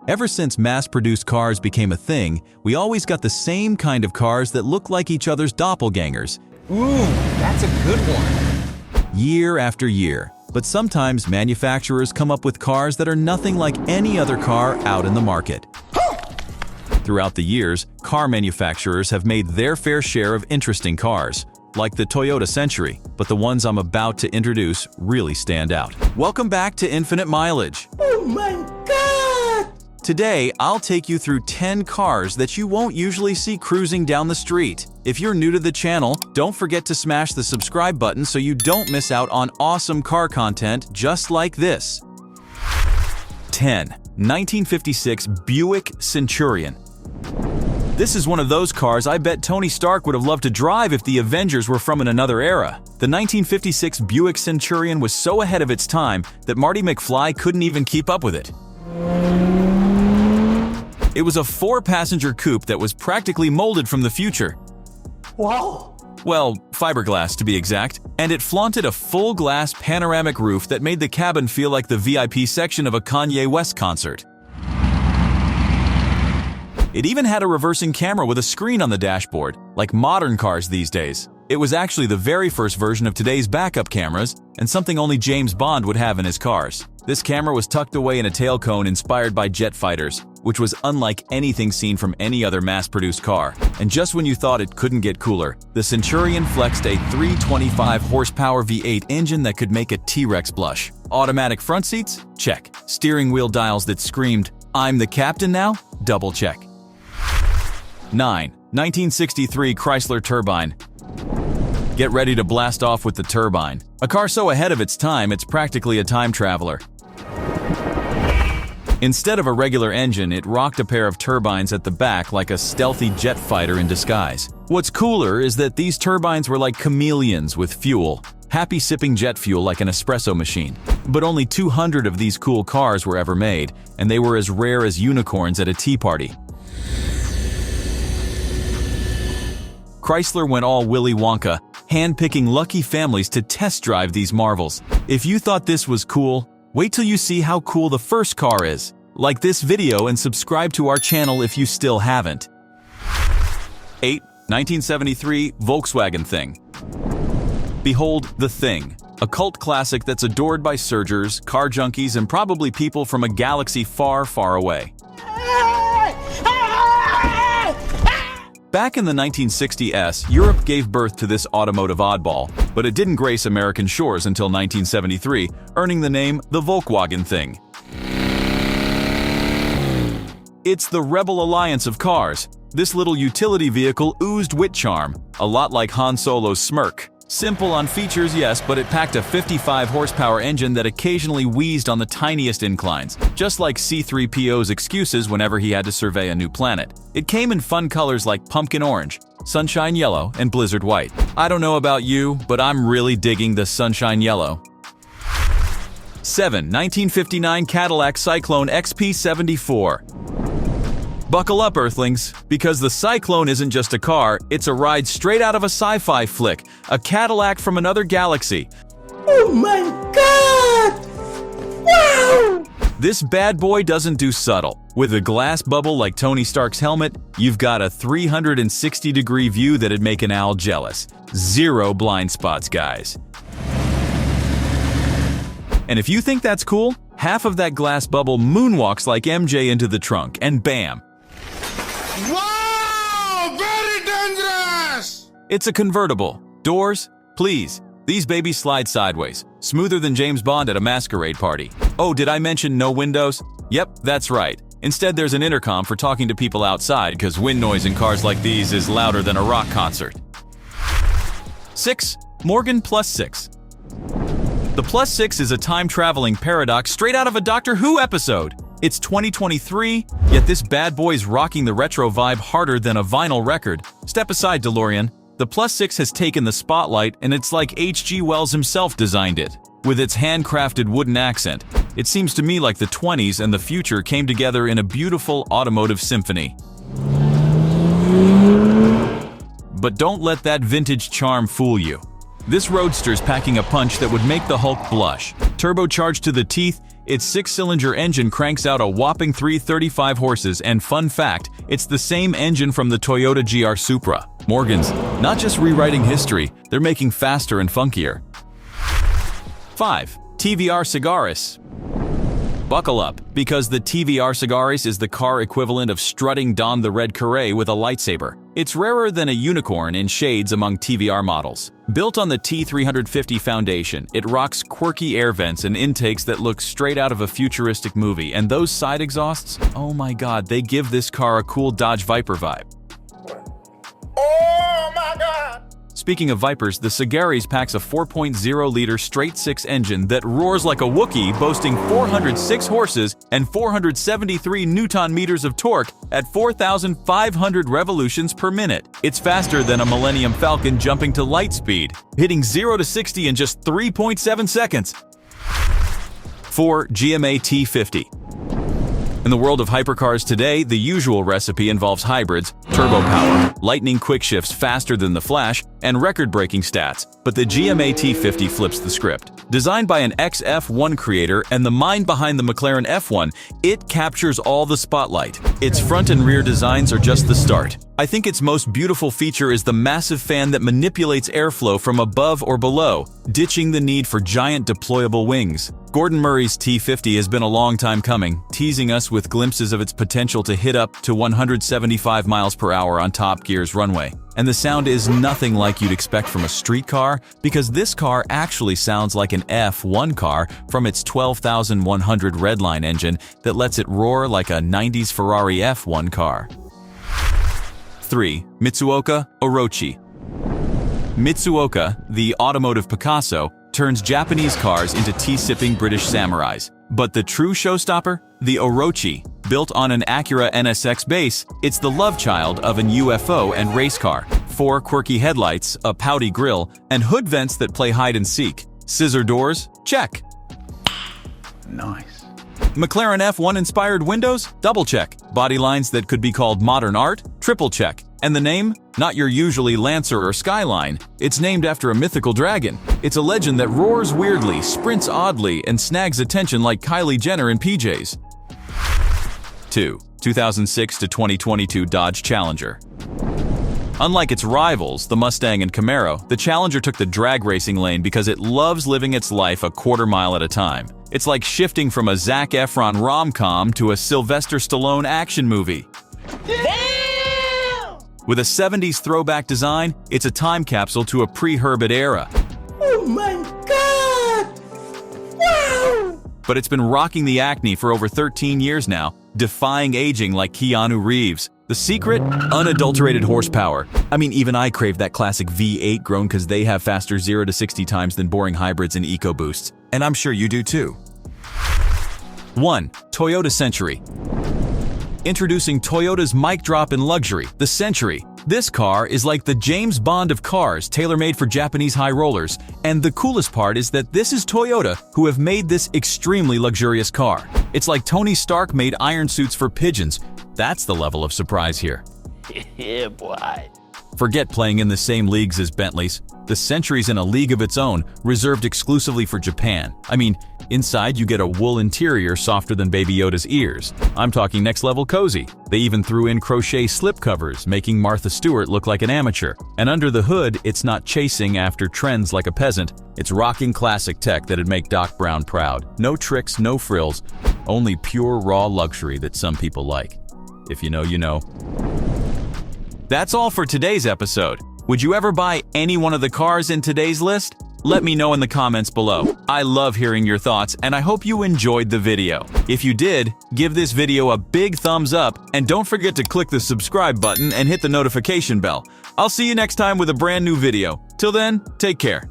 Ever since mass-produced cars became a thing, we always got the same kind of cars that look like each other's doppelgangers. Ooh, that's a good one. Year after year. But sometimes manufacturers come up with cars that are nothing like any other car out in the market. Throughout the years, car manufacturers have made their fair share of interesting cars, like the Toyota Century, but the ones I'm about to introduce really stand out. Welcome back to Infinite Mileage. Oh my God! Today, I'll take you through 10 cars that you won't usually see cruising down the street. If you're new to the channel, don't forget to smash the subscribe button so you don't miss out on awesome car content just like this. 10. 1956 Buick Centurion. This is one of those cars I bet Tony Stark would have loved to drive if the Avengers were from another era. The 1956 Buick Centurion was so ahead of its time that Marty McFly couldn't even keep up with it. It was a 4-passenger coupe that was practically molded from the future. Wow! Well, fiberglass to be exact, and it flaunted a full-glass panoramic roof that made the cabin feel like the VIP section of a Kanye West concert. It even had a reversing camera with a screen on the dashboard, like modern cars these days. It was actually the very first version of today's backup cameras, and something only James Bond would have in his cars. This camera was tucked away in a tail cone inspired by jet fighters, which was unlike anything seen from any other mass-produced car. And just when you thought it couldn't get cooler, the Centurion flexed a 325-horsepower V8 engine that could make a T-Rex blush. Automatic front seats? Check. Steering wheel dials that screamed, "I'm the captain now?" Double check. 9. 1963 Chrysler Turbine. Get ready to blast off with the Turbine. A car so ahead of its time, it's practically a time traveler. Instead of a regular engine, it rocked a pair of turbines at the back like a stealthy jet fighter in disguise. What's cooler is that these turbines were like chameleons with fuel, happy sipping jet fuel like an espresso machine. But only 200 of these cool cars were ever made, and they were as rare as unicorns at a tea party. Chrysler went all Willy Wonka, hand-picking lucky families to test drive these marvels. If you thought this was cool, wait till you see how cool the first car is. Like this video and subscribe to our channel if you still haven't. 8. 1973 Volkswagen Thing. Behold the Thing, a cult classic that's adored by surgers, car junkies, and probably people from a galaxy far, far away. Back in the 1960s, Europe gave birth to this automotive oddball, but it didn't grace American shores until 1973, earning the name the Volkswagen Thing. It's the rebel alliance of cars. This little utility vehicle oozed wit charm, a lot like Han Solo's smirk. Simple on features, yes, but it packed a 55-horsepower engine that occasionally wheezed on the tiniest inclines, just like C-3PO's excuses whenever he had to survey a new planet. It came in fun colors like pumpkin orange, sunshine yellow, and blizzard white. I don't know about you, but I'm really digging the sunshine yellow. 7. 1959 Cadillac Cyclone XP74. Buckle up, Earthlings, because the Cyclone isn't just a car, it's a ride straight out of a sci-fi flick, a Cadillac from another galaxy. Oh my God! Wow! This bad boy doesn't do subtle. With a glass bubble like Tony Stark's helmet, you've got a 360-degree view that'd make an owl jealous. Zero blind spots, guys. And if you think that's cool, half of that glass bubble moonwalks like MJ into the trunk, and bam! Wow! Very dangerous! It's a convertible. Doors? Please. These babies slide sideways. Smoother than James Bond at a masquerade party. Oh, did I mention no windows? Yep, that's right. Instead, there's an intercom for talking to people outside because wind noise in cars like these is louder than a rock concert. 6. Morgan Plus 6. The Plus 6 is a time-traveling paradox straight out of a Doctor Who episode. It's 2023, yet this bad boy's rocking the retro vibe harder than a vinyl record. Step aside, DeLorean. The Plus 6 has taken the spotlight, and it's like H.G. Wells himself designed it. With its handcrafted wooden accent, it seems to me like the 20s and the future came together in a beautiful automotive symphony. But don't let that vintage charm fool you. This roadster's packing a punch that would make the Hulk blush. Turbocharged to the teeth, Its 6-cylinder engine cranks out a whopping 335 horses, and fun fact, it's the same engine from the Toyota GR Supra. Morgan's not just rewriting history, they're making faster and funkier. 5. TVR Cigaris. Buckle up, because the TVR Cigaris is the car equivalent of strutting Don the Red Carré with a lightsaber. It's rarer than a unicorn in shades among TVR models. Built on the T350 foundation, it rocks quirky air vents and intakes that look straight out of a futuristic movie, and those side exhausts, oh my god, they give this car a cool Dodge Viper vibe. Oh my God! Speaking of Vipers, the Cigaris packs a 4.0-liter straight-six engine that roars like a Wookiee, boasting 406 horses and 473 Newton-meters of torque at 4,500 revolutions per minute. It's faster than a Millennium Falcon jumping to light speed, hitting 0 to 60 in just 3.7 seconds. 4. GMA T50. In the world of hypercars today, the usual recipe involves hybrids, turbo power, lightning quick shifts faster than the Flash, and record-breaking stats. But the GMA T50 flips the script. Designed by an ex-F1 creator and the mind behind the McLaren F1, it captures all the spotlight. Its front and rear designs are just the start. I think its most beautiful feature is the massive fan that manipulates airflow from above or below, ditching the need for giant deployable wings. Gordon Murray's T50 has been a long time coming, teasing us with glimpses of its potential to hit up to 175 miles per hour on Top Gear's runway. And the sound is nothing like you'd expect from a street car, because this car actually sounds like an F1 car from its 12,100 Redline engine that lets it roar like a 90s Ferrari F1 car. 3. Mitsuoka Orochi. Mitsuoka, the automotive Picasso, turns Japanese cars into tea-sipping British samurais. But the true showstopper? The Orochi. Built on an Acura NSX base, it's the love child of an UFO and race car. 4 quirky headlights, a pouty grille, and hood vents that play hide-and-seek. Scissor doors? Check. Nice. McLaren F1-inspired windows? Double check. Body lines that could be called modern art? Triple check. And the name? Not your usually Lancer or Skyline. It's named after a mythical dragon. It's a legend that roars weirdly, sprints oddly, and snags attention like Kylie Jenner in PJs. 2. 2006 to 2022 Dodge Challenger. Unlike its rivals, the Mustang and Camaro, the Challenger took the drag racing lane because it loves living its life a quarter mile at a time. It's like shifting from a Zac Efron rom-com to a Sylvester Stallone action movie. Damn! With a 70s throwback design, it's a time capsule to a pre-Herbert era. Oh my god! Wow! But it's been rocking the acne for over 13 years now, defying aging like Keanu Reeves. The secret? Unadulterated horsepower. I mean, even I crave that classic V8 grown because they have faster 0 to 60 times than boring hybrids and EcoBoosts. And I'm sure you do too. 1. Toyota Century. Introducing Toyota's mic drop in luxury, the Century. This car is like the James Bond of cars, tailor-made for Japanese high rollers. And the coolest part is that this is Toyota who have made this extremely luxurious car. It's like Tony Stark made iron suits for pigeons. That's the level of surprise here. Yeah, boy. Forget playing in the same leagues as Bentleys. The Century's in a league of its own, reserved exclusively for Japan. I mean, inside you get a wool interior softer than Baby Yoda's ears. I'm talking next level cozy. They even threw in crochet slipcovers, making Martha Stewart look like an amateur. And under the hood, it's not chasing after trends like a peasant. It's rocking classic tech that'd make Doc Brown proud. No tricks, no frills, only pure raw luxury that some people like. If you know, you know. That's all for today's episode. Would you ever buy any one of the cars in today's list? Let me know in the comments below. I love hearing your thoughts, and I hope you enjoyed the video. If you did, give this video a big thumbs up, and don't forget to click the subscribe button and hit the notification bell. I'll see you next time with a brand new video. Till then, take care.